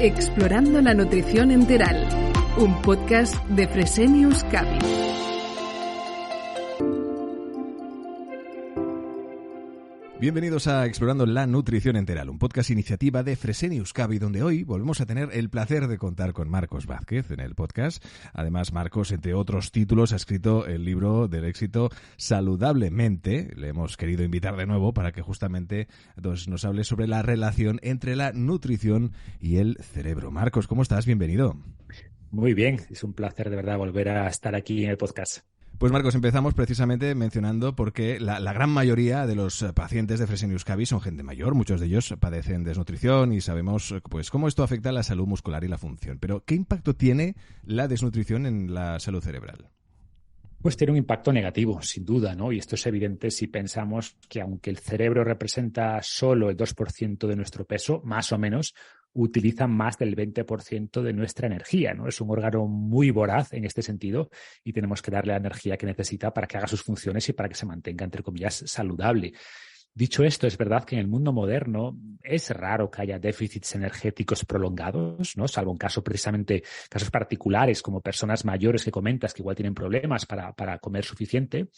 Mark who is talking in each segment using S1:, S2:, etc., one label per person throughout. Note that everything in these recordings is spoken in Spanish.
S1: Explorando la nutrición enteral, un podcast de Fresenius Kabi.
S2: Bienvenidos a Explorando la Nutrición Enteral, un podcast iniciativa de Fresenius Kabi, donde hoy volvemos a tener el placer de contar con Marcos Vázquez en el podcast. Además, Marcos, entre otros títulos, ha escrito el libro del éxito Saludablemente. Le hemos querido invitar de nuevo para que justamente nos hable sobre la relación entre la nutrición y el cerebro. Marcos, ¿cómo estás? Bienvenido.
S3: Muy bien, es un placer de verdad volver a estar aquí en el podcast.
S2: Pues Marcos, empezamos precisamente mencionando porque la gran mayoría de los pacientes de Fresenius Kabi son gente mayor, muchos de ellos padecen desnutrición y sabemos pues cómo esto afecta a la salud muscular y la función. Pero ¿qué impacto tiene la desnutrición en la salud cerebral?
S3: Pues tiene un impacto negativo, sin duda, ¿no? Y esto es evidente si pensamos que aunque el cerebro representa solo el 2% de nuestro peso, más o menos, utiliza más del 20% de nuestra energía, ¿no? Es un órgano muy voraz en este sentido y tenemos que darle la energía que necesita para que haga sus funciones y para que se mantenga, entre comillas, saludable. Dicho esto, es verdad que en el mundo moderno es raro que haya déficits energéticos prolongados, ¿no? Salvo en casos particulares, como personas mayores que comentas que igual tienen problemas para comer suficiente.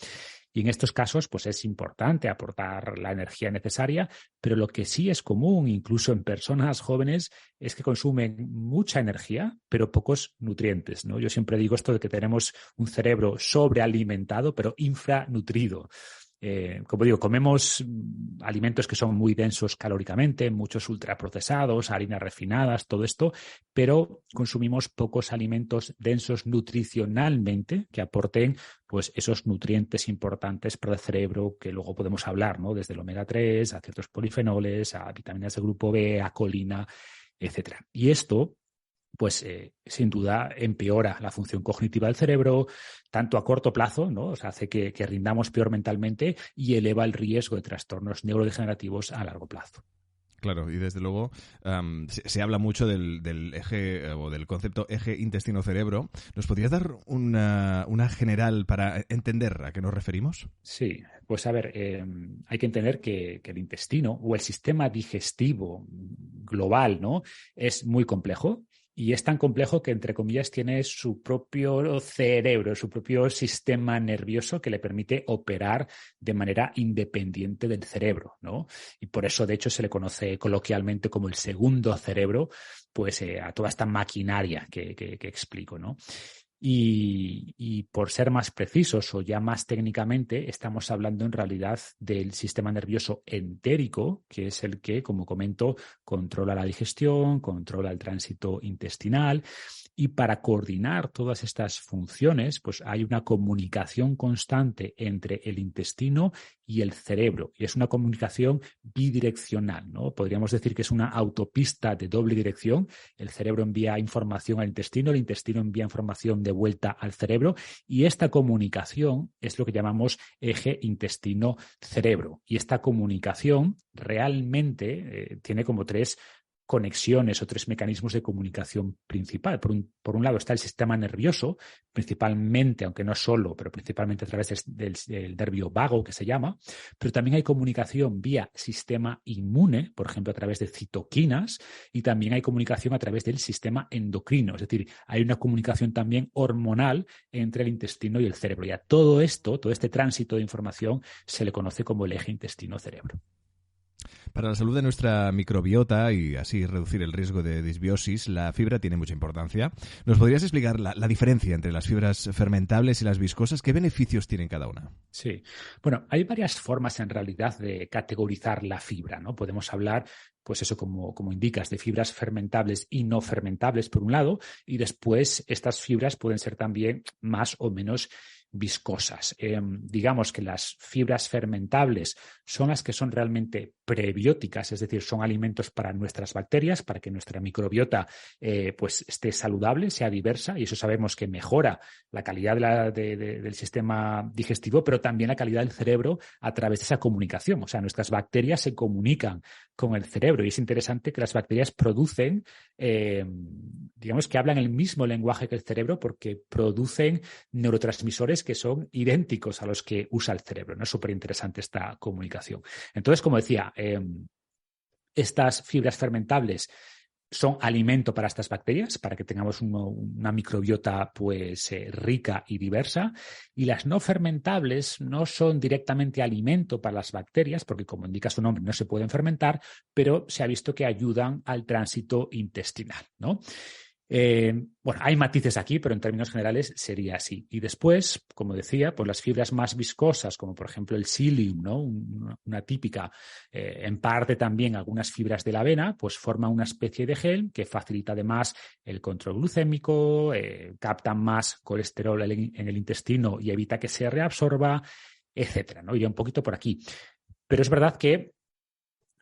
S3: Y en estos casos, pues es importante aportar la energía necesaria, pero lo que sí es común, incluso en personas jóvenes, es que consumen mucha energía, pero pocos nutrientes, ¿no? Yo siempre digo esto de que tenemos un cerebro sobrealimentado, pero infranutrido. Como digo, comemos alimentos que son muy densos calóricamente, muchos ultraprocesados, harinas refinadas, todo esto, pero consumimos pocos alimentos densos nutricionalmente que aporten pues esos nutrientes importantes para el cerebro que luego podemos hablar, ¿no? Desde el omega 3 a ciertos polifenoles, a vitaminas del grupo B, a colina, etcétera. Y esto pues sin duda empeora la función cognitiva del cerebro, tanto a corto plazo, ¿no? O sea, hace que rindamos peor mentalmente y eleva el riesgo de trastornos neurodegenerativos a largo plazo.
S2: Claro, y desde luego se habla mucho del eje o del concepto eje intestino-cerebro. ¿Nos podrías dar una general para entender a qué nos referimos?
S3: Sí, pues a ver, hay que entender que el intestino o el sistema digestivo global, ¿no? Es muy complejo. Y es tan complejo que, entre comillas, tiene su propio cerebro, su propio sistema nervioso que le permite operar de manera independiente del cerebro, ¿no? Y por eso, de hecho, se le conoce coloquialmente como el segundo cerebro, pues a toda esta maquinaria que explico, ¿no? Y por ser más precisos o ya más técnicamente, estamos hablando en realidad del sistema nervioso entérico, que es el que, como comento, controla la digestión, controla el tránsito intestinal. Y para coordinar todas estas funciones, pues hay una comunicación constante entre el intestino y el cerebro. Y es una comunicación bidireccional, ¿no? Podríamos decir que es una autopista de doble dirección. El cerebro envía información al intestino, el intestino envía información de vuelta al cerebro. Y esta comunicación es lo que llamamos eje intestino-cerebro. Y esta comunicación realmente tiene como tres conexiones o tres mecanismos de comunicación principal. Por un lado está el sistema nervioso, principalmente, aunque no solo, pero principalmente a través del nervio vago, que se llama, pero también hay comunicación vía sistema inmune, por ejemplo, a través de citoquinas, y también hay comunicación a través del sistema endocrino, es decir, hay una comunicación también hormonal entre el intestino y el cerebro. Y a todo esto, todo este tránsito de información, se le conoce como el eje intestino-cerebro.
S2: Para la salud de nuestra microbiota y así reducir el riesgo de disbiosis, la fibra tiene mucha importancia. ¿Nos podrías explicar la diferencia entre las fibras fermentables y las viscosas? ¿Qué beneficios tienen cada una?
S3: Sí. Bueno, hay varias formas en realidad de categorizar la fibra, ¿no? Podemos hablar, pues eso como indicas, de fibras fermentables y no fermentables por un lado, y después estas fibras pueden ser también más o menos viscosas. Digamos que las fibras fermentables son las que son realmente prebióticas, es decir, son alimentos para nuestras bacterias, para que nuestra microbiota pues esté saludable, sea diversa, y eso sabemos que mejora la calidad del sistema digestivo, pero también la calidad del cerebro a través de esa comunicación. O sea, nuestras bacterias se comunican con el cerebro y es interesante que las bacterias producen, digamos que hablan el mismo lenguaje que el cerebro porque producen neurotransmisores que son idénticos a los que usa el cerebro, ¿no? Es súper interesante esta comunicación. Entonces, como decía, estas fibras fermentables son alimento para estas bacterias, para que tengamos una microbiota pues rica y diversa. Y las no fermentables no son directamente alimento para las bacterias, porque como indica su nombre, no se pueden fermentar, pero se ha visto que ayudan al tránsito intestinal, ¿no? Bueno, hay matices aquí, pero en términos generales sería así. Y después, como decía, pues las fibras más viscosas, como por ejemplo el psyllium, ¿no? Una típica, en parte también algunas fibras de la avena, pues forman una especie de gel que facilita además el control glucémico, captan más colesterol en el intestino y evita que se reabsorba, etcétera, ¿no? Iría un poquito por aquí. Pero es verdad que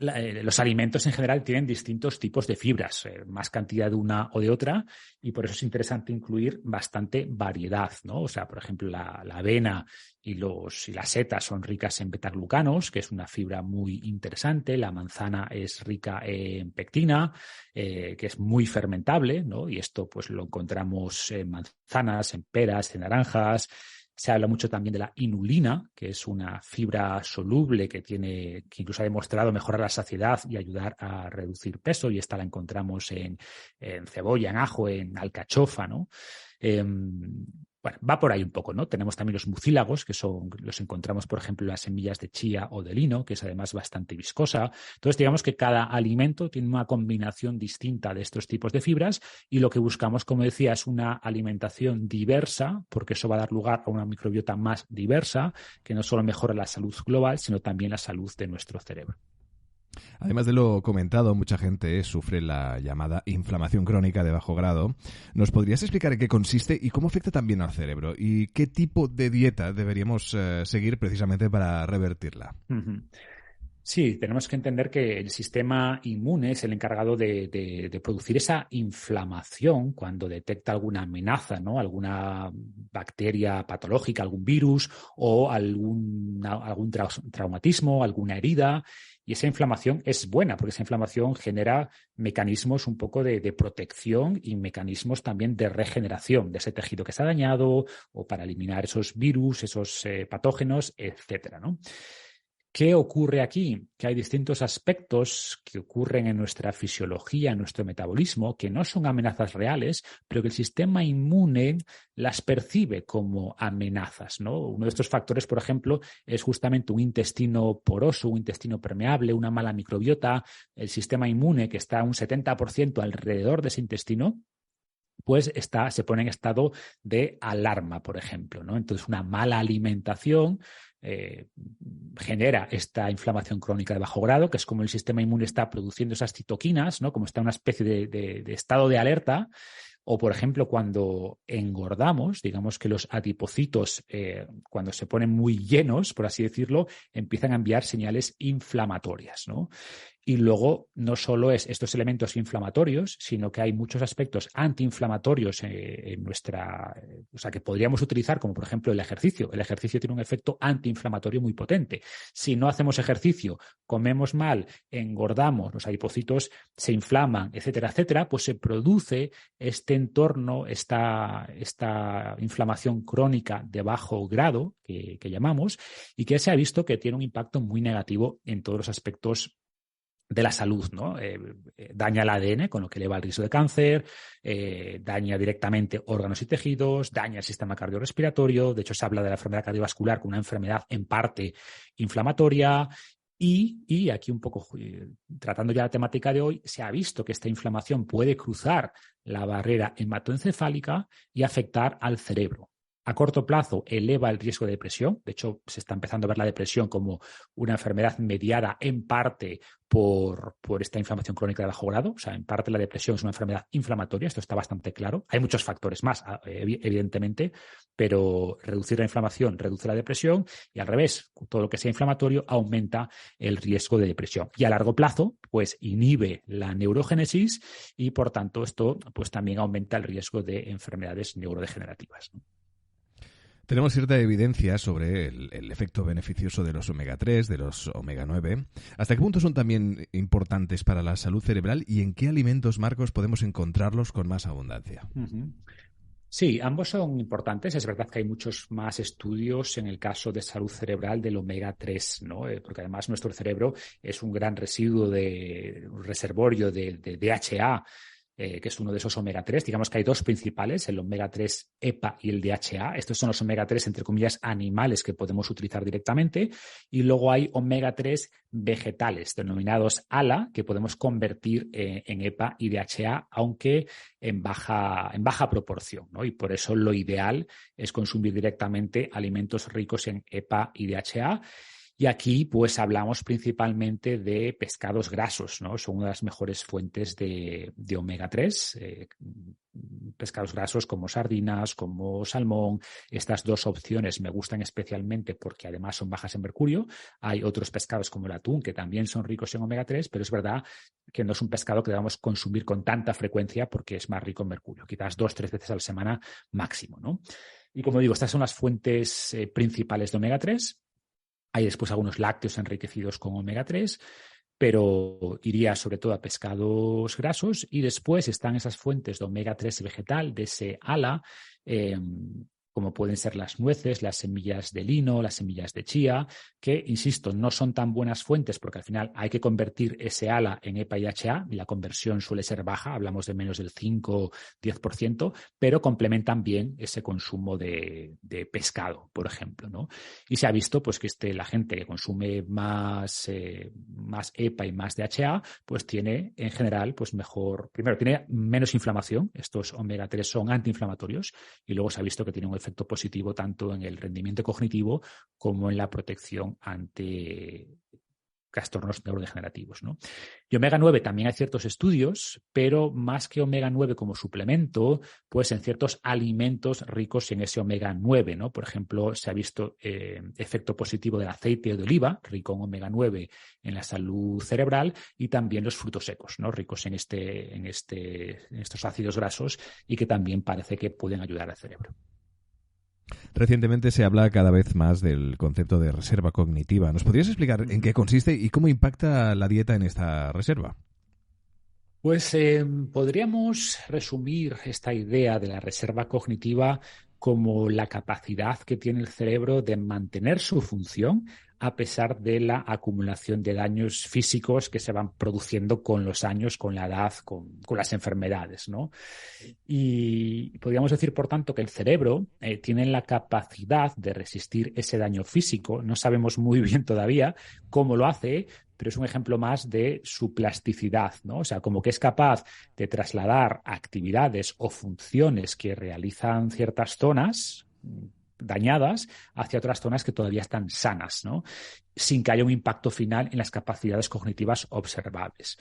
S3: los alimentos en general tienen distintos tipos de fibras, más cantidad de una o de otra, y por eso es interesante incluir bastante variedad, ¿no? O sea, por ejemplo, la avena y las setas son ricas en betaglucanos, que es una fibra muy interesante. La manzana es rica en pectina, que es muy fermentable, ¿no? Y esto pues lo encontramos en manzanas, en peras, en naranjas. Se habla mucho también de la inulina, que es una fibra soluble que incluso ha demostrado mejorar la saciedad y ayudar a reducir peso, y esta la encontramos en cebolla, en ajo, en alcachofa, ¿no? Bueno, va por ahí un poco, ¿no? Tenemos también los mucílagos, los encontramos, por ejemplo, en las semillas de chía o de lino, que es además bastante viscosa. Entonces, digamos que cada alimento tiene una combinación distinta de estos tipos de fibras, y lo que buscamos, como decía, es una alimentación diversa, porque eso va a dar lugar a una microbiota más diversa, que no solo mejora la salud global, sino también la salud de nuestro cerebro.
S2: Además de lo comentado, mucha gente sufre la llamada inflamación crónica de bajo grado. ¿Nos podrías explicar en qué consiste y cómo afecta también al cerebro? ¿Y qué tipo de dieta deberíamos seguir precisamente para revertirla?
S3: Uh-huh. Sí, tenemos que entender que el sistema inmune es el encargado de producir esa inflamación cuando detecta alguna amenaza, ¿no? Alguna bacteria patológica, algún virus o algún traumatismo, alguna herida. Y esa inflamación es buena, porque esa inflamación genera mecanismos un poco de protección y mecanismos también de regeneración de ese tejido que está dañado, o para eliminar esos virus, esos patógenos, etcétera, ¿no? ¿Qué ocurre aquí? Que hay distintos aspectos que ocurren en nuestra fisiología, en nuestro metabolismo, que no son amenazas reales, pero que el sistema inmune las percibe como amenazas, ¿no? Uno de estos factores, por ejemplo, es justamente un intestino poroso, un intestino permeable, una mala microbiota. El sistema inmune, que está un 70% alrededor de ese intestino, pues se pone en estado de alarma, por ejemplo, ¿no? Entonces, una mala alimentación genera esta inflamación crónica de bajo grado, que es como el sistema inmune está produciendo esas citoquinas, ¿no? Como está en una especie de estado de alerta. O, por ejemplo, cuando engordamos, digamos que los adipocitos, cuando se ponen muy llenos, por así decirlo, empiezan a enviar señales inflamatorias, ¿no? Y luego no solo es estos elementos inflamatorios, sino que hay muchos aspectos antiinflamatorios en o sea, que podríamos utilizar, como por ejemplo el ejercicio. El ejercicio tiene un efecto antiinflamatorio muy potente. Si no hacemos ejercicio, comemos mal, engordamos, los adipocitos se inflaman, etcétera, etcétera, pues se produce este entorno, esta inflamación crónica de bajo grado que llamamos, y que se ha visto que tiene un impacto muy negativo en todos los aspectos de la salud, ¿no? Daña el ADN, con lo que eleva el riesgo de cáncer, daña directamente órganos y tejidos, daña el sistema cardiorrespiratorio. De hecho, se habla de la enfermedad cardiovascular como una enfermedad en parte inflamatoria. Y aquí un poco, tratando ya la temática de hoy, se ha visto que esta inflamación puede cruzar la barrera hematoencefálica y afectar al cerebro. A corto plazo eleva el riesgo de depresión. De hecho, se está empezando a ver la depresión como una enfermedad mediada en parte por esta inflamación crónica de bajo grado. O sea, en parte la depresión es una enfermedad inflamatoria. Esto está bastante claro. Hay muchos factores más, evidentemente, pero reducir la inflamación reduce la depresión, y al revés, todo lo que sea inflamatorio aumenta el riesgo de depresión. Y a largo plazo, pues inhibe la neurogénesis y, por tanto, esto pues también aumenta el riesgo de enfermedades neurodegenerativas, ¿no?
S2: Tenemos cierta evidencia sobre el efecto beneficioso de los omega 3, de los omega 9. ¿Hasta qué punto son también importantes para la salud cerebral y en qué alimentos, Marcos, podemos encontrarlos con más abundancia?
S3: Uh-huh. Sí, ambos son importantes. Es verdad que hay muchos más estudios en el caso de salud cerebral del omega 3, ¿no? Porque además nuestro cerebro es un gran un reservorio de DHA, que es uno de esos omega 3. Digamos que hay dos principales, el omega 3 EPA y el DHA. Estos son los omega 3, entre comillas, animales que podemos utilizar directamente. Y luego hay omega 3 vegetales, denominados ALA, que podemos convertir en EPA y DHA, aunque en baja proporción, ¿no? Y por eso lo ideal es consumir directamente alimentos ricos en EPA y DHA. Y aquí, pues, hablamos principalmente de pescados grasos, ¿no? Son una de las mejores fuentes de omega 3. Pescados grasos como sardinas, como salmón. Estas dos opciones me gustan especialmente porque además son bajas en mercurio. Hay otros pescados como el atún que también son ricos en omega 3, pero es verdad que no es un pescado que debamos consumir con tanta frecuencia porque es más rico en mercurio. Quizás 2-3 veces a la semana máximo, ¿no? Y como digo, estas son las fuentes principales de omega 3. Hay después algunos lácteos enriquecidos con omega 3, pero iría sobre todo a pescados grasos. Y después están esas fuentes de omega 3 vegetal, de ese ALA, como pueden ser las nueces, las semillas de lino, las semillas de chía, que, insisto, no son tan buenas fuentes porque al final hay que convertir ese ALA en EPA y DHA y la conversión suele ser baja, hablamos de menos del 5-10%, pero complementan bien ese consumo de pescado, por ejemplo, ¿no? Y se ha visto pues, que la gente que consume más EPA y más DHA, pues tiene en general pues mejor, primero tiene menos inflamación, estos omega 3 son antiinflamatorios, y luego se ha visto que tiene un efecto positivo tanto en el rendimiento cognitivo como en la protección ante trastornos neurodegenerativos, ¿no? Y omega 9 también hay ciertos estudios, pero más que omega 9 como suplemento, pues en ciertos alimentos ricos en ese omega 9, ¿no? Por ejemplo, se ha visto efecto positivo del aceite de oliva, rico en omega 9 en la salud cerebral, y también los frutos secos, ¿no? Ricos en estos ácidos grasos y que también parece que pueden ayudar al cerebro.
S2: Recientemente se habla cada vez más del concepto de reserva cognitiva. ¿Nos podrías explicar en qué consiste y cómo impacta la dieta en esta reserva?
S3: Pues podríamos resumir esta idea de la reserva cognitiva como la capacidad que tiene el cerebro de mantener su función a pesar de la acumulación de daños físicos que se van produciendo con los años, con la edad, con las enfermedades, ¿no? Y podríamos decir, por tanto, que el cerebro tiene la capacidad de resistir ese daño físico. No sabemos muy bien todavía cómo lo hace, pero es un ejemplo más de su plasticidad, ¿no? O sea, como que es capaz de trasladar actividades o funciones que realizan ciertas zonas dañadas hacia otras zonas que todavía están sanas, ¿no? Sin que haya un impacto final en las capacidades cognitivas observables.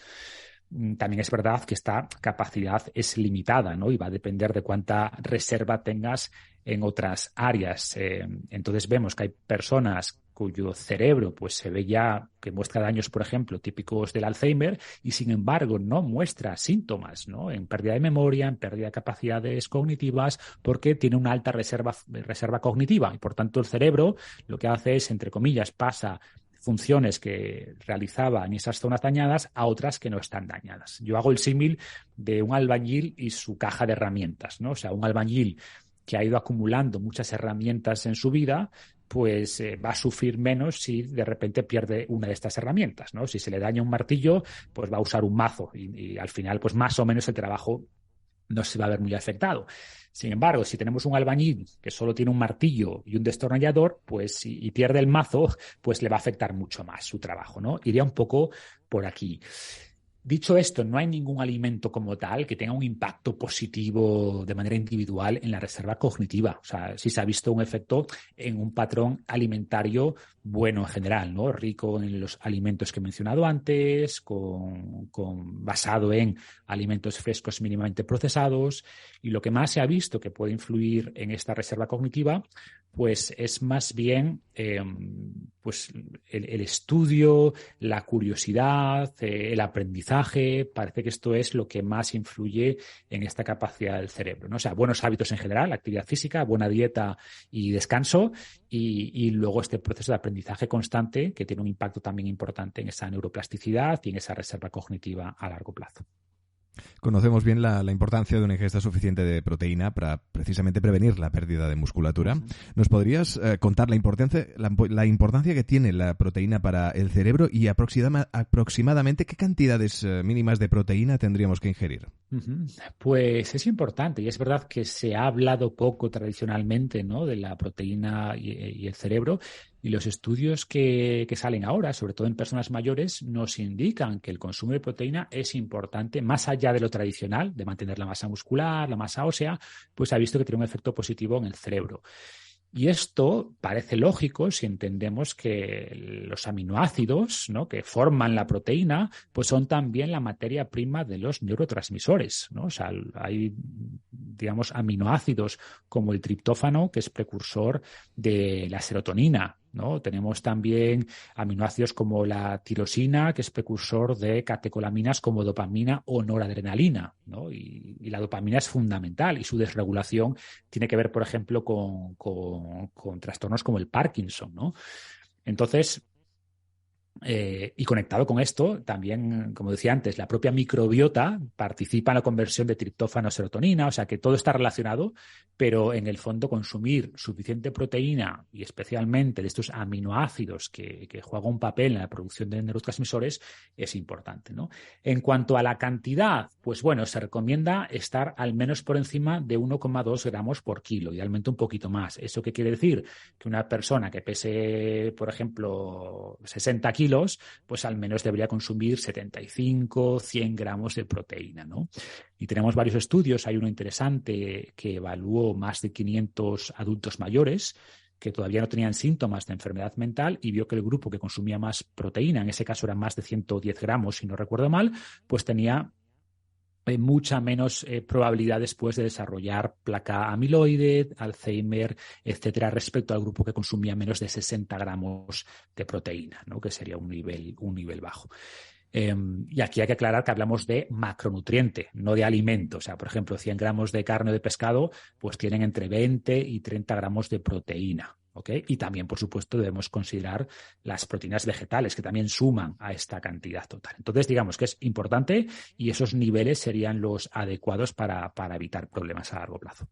S3: También es verdad que esta capacidad es limitada, ¿no? Y va a depender de cuánta reserva tengas en otras áreas. Entonces vemos que hay personas cuyo cerebro pues se ve ya que muestra daños, por ejemplo, típicos del Alzheimer, y sin embargo no muestra síntomas, ¿no? En pérdida de memoria, en pérdida de capacidades cognitivas, porque tiene una alta reserva cognitiva, y por tanto el cerebro lo que hace es, entre comillas, pasa funciones que realizaba en esas zonas dañadas a otras que no están dañadas. Yo hago el símil de un albañil y su caja de herramientas, ¿no? O sea, un albañil que ha ido acumulando muchas herramientas en su vida, pues va a sufrir menos si de repente pierde una de estas herramientas, ¿no? Si se le daña un martillo, pues va a usar un mazo y al final, pues más o menos el trabajo no se va a ver muy afectado. Sin embargo, si tenemos un albañil que solo tiene un martillo y un destornillador, pues y pierde el mazo, pues le va a afectar mucho más su trabajo, ¿no? Iría un poco por aquí. Dicho esto, no hay ningún alimento como tal que tenga un impacto positivo de manera individual en la reserva cognitiva. O sea, sí se ha visto un efecto en un patrón alimentario bueno en general, ¿no? Rico en los alimentos que he mencionado antes, basado en alimentos frescos mínimamente procesados. Y lo que más se ha visto que puede influir en esta reserva cognitiva, pues es más bien pues el estudio, la curiosidad, el aprendizaje. Parece que esto es lo que más influye en esta capacidad del cerebro, ¿no? O sea, buenos hábitos en general, actividad física, buena dieta y descanso, y luego este proceso de aprendizaje constante que tiene un impacto también importante en esa neuroplasticidad y en esa reserva cognitiva a largo plazo.
S2: Conocemos bien la importancia de una ingesta suficiente de proteína para precisamente prevenir la pérdida de musculatura. ¿Nos podrías contar la importancia que tiene la proteína para el cerebro y aproximadamente qué cantidades mínimas de proteína tendríamos que ingerir?
S3: Pues es importante y es verdad que se ha hablado poco tradicionalmente, ¿no?, de la proteína y el cerebro, y los estudios que salen ahora, sobre todo en personas mayores, nos indican que el consumo de proteína es importante, más allá de lo tradicional, de mantener la masa muscular, la masa ósea, pues ha visto que tiene un efecto positivo en el cerebro. Y esto parece lógico si entendemos que los aminoácidos, ¿no?, que forman la proteína, pues son también la materia prima de los neurotransmisores, ¿no? O sea, hay, digamos, aminoácidos como el triptófano, que es precursor de la serotonina, ¿no? Tenemos también aminoácidos como la tirosina, que es precursor de catecolaminas como dopamina o noradrenalina, ¿no? Y la dopamina es fundamental y su desregulación tiene que ver, por ejemplo, con trastornos como el Parkinson, ¿no? Entonces, y conectado con esto, también, como decía antes, la propia microbiota participa en la conversión de triptófano a serotonina, o sea que todo está relacionado, pero en el fondo consumir suficiente proteína y especialmente de estos aminoácidos que juegan un papel en la producción de neurotransmisores es importante, ¿no? En cuanto a la cantidad, pues bueno, se recomienda estar al menos por encima de 1,2 gramos por kilo, idealmente un poquito más. ¿Eso qué quiere decir? Que una persona que pese, por ejemplo, 60 kilos, pues al menos debería consumir 75, 100 gramos de proteína, ¿no? Y tenemos varios estudios. Hay uno interesante que evaluó más de 500 adultos mayores que todavía no tenían síntomas de enfermedad mental y vio que el grupo que consumía más proteína, en ese caso eran más de 110 gramos, si no recuerdo mal, pues tenía mucha menos probabilidad después de desarrollar placa amiloide, Alzheimer, etcétera, respecto al grupo que consumía menos de 60 gramos de proteína, ¿no?, que sería un nivel bajo. Y aquí hay que aclarar que hablamos de macronutriente, no de alimento. O sea, por ejemplo, 100 gramos de carne o de pescado pues tienen entre 20 y 30 gramos de proteína. ¿Okay? Y también, por supuesto, debemos considerar las proteínas vegetales, que también suman a esta cantidad total. Entonces, digamos que es importante y esos niveles serían los adecuados para evitar problemas a largo plazo.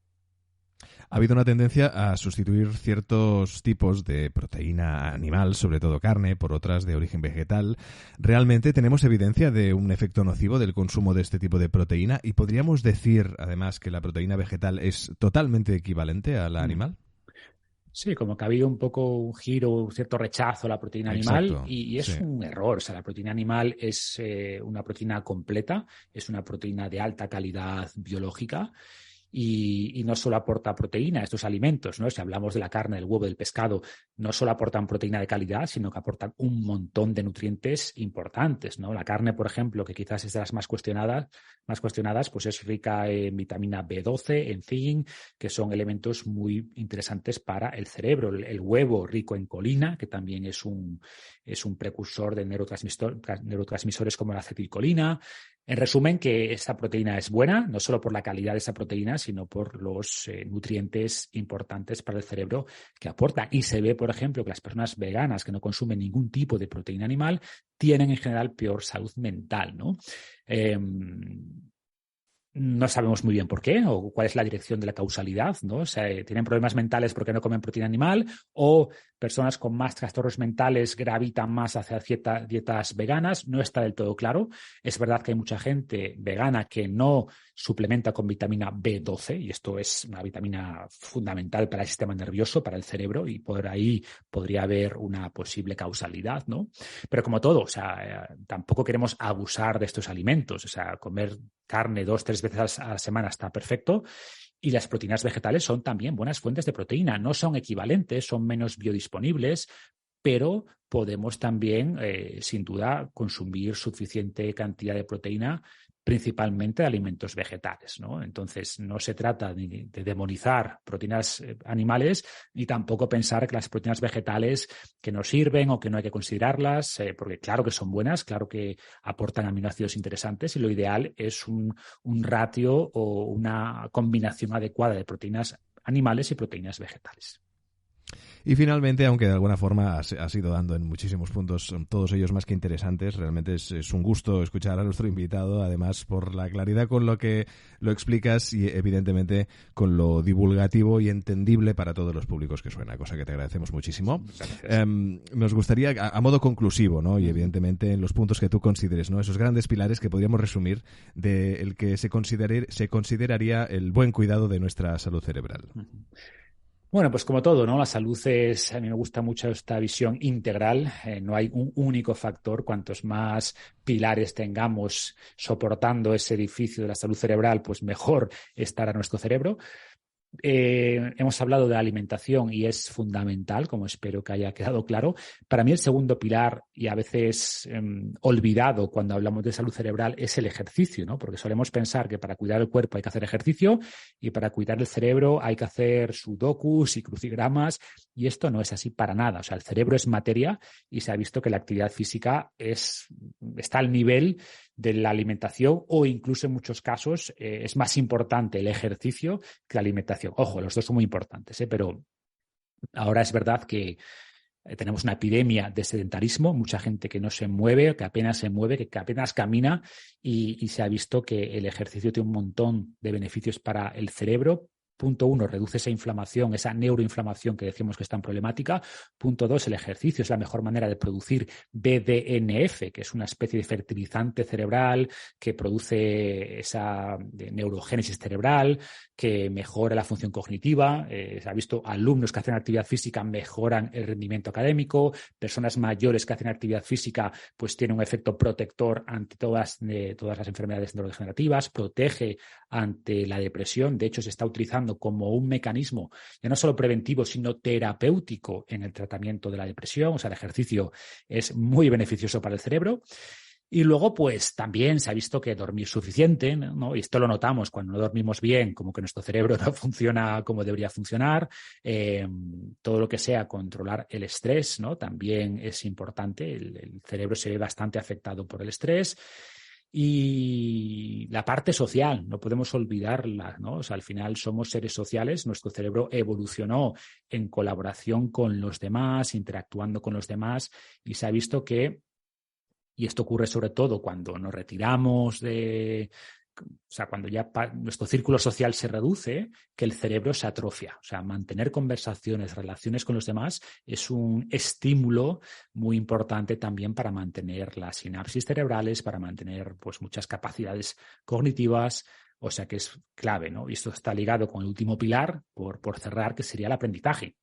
S2: Ha habido una tendencia a sustituir ciertos tipos de proteína animal, sobre todo carne, por otras de origen vegetal. ¿Realmente tenemos evidencia de un efecto nocivo del consumo de este tipo de proteína? ¿Y podríamos decir, además, que la proteína vegetal es totalmente equivalente a la animal?
S3: Sí, como que ha habido un poco un giro, un cierto rechazo a la proteína animal.
S2: Exacto,
S3: y es un error. O sea, la proteína animal es una proteína completa, es una proteína de alta calidad biológica. Y no solo aporta proteína a estos alimentos, ¿no? Si hablamos de la carne, del huevo, del pescado, no solo aportan proteína de calidad, sino que aportan un montón de nutrientes importantes, ¿no? La carne, por ejemplo, que quizás es de las más cuestionadas, pues es rica en vitamina B12, en zinc, que son elementos muy interesantes para el cerebro. El huevo rico en colina, que también es un precursor de neurotransmisores como la acetilcolina. En resumen, que esta proteína es buena, no solo por la calidad de esa proteína, sino por los nutrientes importantes para el cerebro que aporta. Y se ve, por ejemplo, que las personas veganas que no consumen ningún tipo de proteína animal tienen en general peor salud mental, ¿no? No sabemos muy bien por qué o cuál es la dirección de la causalidad, ¿no? O sea, tienen problemas mentales porque no comen proteína animal, o personas con más trastornos mentales gravitan más hacia dietas veganas. No está del todo claro. Es verdad que hay mucha gente vegana que no suplementa con vitamina B12 y esto es una vitamina fundamental para el sistema nervioso, para el cerebro, y por ahí podría haber una posible causalidad, ¿no? Pero como todo, o sea, tampoco queremos abusar de estos alimentos. O sea, comer carne 2-3 veces a la semana está perfecto. Y las proteínas vegetales son también buenas fuentes de proteína. No son equivalentes, son menos biodisponibles, pero podemos también, sin duda, consumir suficiente cantidad de proteína, principalmente de alimentos vegetales, ¿no? Entonces, no se trata de demonizar proteínas animales ni tampoco pensar que las proteínas vegetales que no sirven o que no hay que considerarlas, porque claro que son buenas, claro que aportan aminoácidos interesantes y lo ideal es un ratio o una combinación adecuada de proteínas animales y proteínas vegetales.
S2: Y finalmente, aunque de alguna forma has ido dando en muchísimos puntos, todos ellos más que interesantes, realmente es un gusto escuchar a nuestro invitado, además por la claridad con lo que lo explicas y evidentemente con lo divulgativo y entendible para todos los públicos que suena, cosa que te agradecemos muchísimo. Nos gustaría, a modo conclusivo, ¿no? Y evidentemente en los puntos que tú consideres, ¿no? Esos grandes pilares que podríamos resumir de el que se consideraría el buen cuidado de nuestra salud cerebral.
S3: Bueno, pues como todo, ¿no? La salud a mí me gusta mucho esta visión integral. No hay un único factor. Cuantos más pilares tengamos soportando ese edificio de la salud cerebral, pues mejor estará nuestro cerebro. Hemos hablado de la alimentación y es fundamental, como espero que haya quedado claro. Para mí el segundo pilar, y a veces olvidado cuando hablamos de salud cerebral, es el ejercicio, ¿no? Porque solemos pensar que para cuidar el cuerpo hay que hacer ejercicio y para cuidar el cerebro hay que hacer sudokus y crucigramas, y esto no es así para nada. O sea, el cerebro es materia y se ha visto que la actividad física está al nivel de la alimentación, o incluso en muchos casos es más importante el ejercicio que la alimentación. Ojo, los dos son muy importantes, pero ahora es verdad que tenemos una epidemia de sedentarismo, mucha gente que no se mueve, que apenas se mueve, que apenas camina, y se ha visto que el ejercicio tiene un montón de beneficios para el cerebro. Punto 1, reduce esa inflamación, esa neuroinflamación que decimos que es tan problemática. Punto 2, el ejercicio es la mejor manera de producir BDNF, que es una especie de fertilizante cerebral que produce esa neurogénesis cerebral, que mejora la función cognitiva. Se ha visto alumnos que hacen actividad física mejoran el rendimiento académico, personas mayores que hacen actividad física pues tienen un efecto protector ante todas las enfermedades neurodegenerativas, protege ante la depresión. De hecho, se está utilizando como un mecanismo ya no solo preventivo, sino terapéutico en el tratamiento de la depresión. O sea, el ejercicio es muy beneficioso para el cerebro. Y luego, pues también se ha visto que dormir suficiente, ¿no? Y esto lo notamos cuando no dormimos bien, como que nuestro cerebro no funciona como debería funcionar. Todo lo que sea controlar el estrés, ¿no? También es importante. El cerebro se ve bastante afectado por el estrés. Y la parte social, no podemos olvidarla, ¿no? O sea, al final somos seres sociales, nuestro cerebro evolucionó en colaboración con los demás, interactuando con los demás, y se ha visto que, y esto ocurre sobre todo cuando nos retiramos o sea, cuando ya nuestro círculo social se reduce, que el cerebro se atrofia. O sea, mantener conversaciones, relaciones con los demás es un estímulo muy importante también para mantener las sinapsis cerebrales, para mantener pues muchas capacidades cognitivas. O sea que es clave, ¿no? Y esto está ligado con el último pilar, por cerrar, que sería el aprendizaje.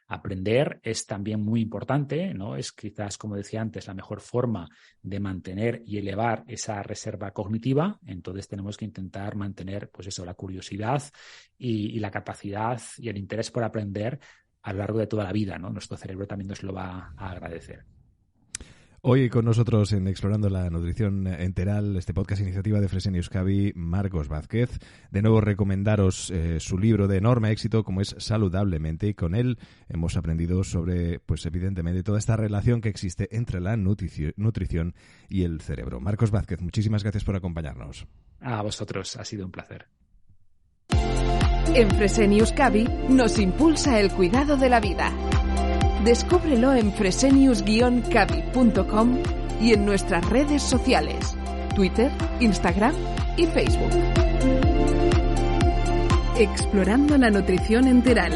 S3: Aprender es también muy importante, ¿no? Es quizás, como decía antes, la mejor forma de mantener y elevar esa reserva cognitiva. Entonces tenemos que intentar mantener, pues eso, la curiosidad y la capacidad y el interés por aprender a lo largo de toda la vida, ¿no? Nuestro cerebro también nos lo va a agradecer.
S2: Hoy con nosotros en Explorando la Nutrición Enteral, este podcast iniciativa de Fresenius Kabi, Marcos Vázquez. De nuevo recomendaros su libro de enorme éxito como es Saludablemente, y con él hemos aprendido sobre, pues evidentemente, toda esta relación que existe entre la nutrición y el cerebro. Marcos Vázquez, muchísimas gracias por acompañarnos.
S3: A vosotros, ha sido un placer.
S1: En Fresenius Kabi nos impulsa el cuidado de la vida. Descúbrelo en fresenius-kabi.com y en nuestras redes sociales, Twitter, Instagram y Facebook. Explorando la nutrición enteral.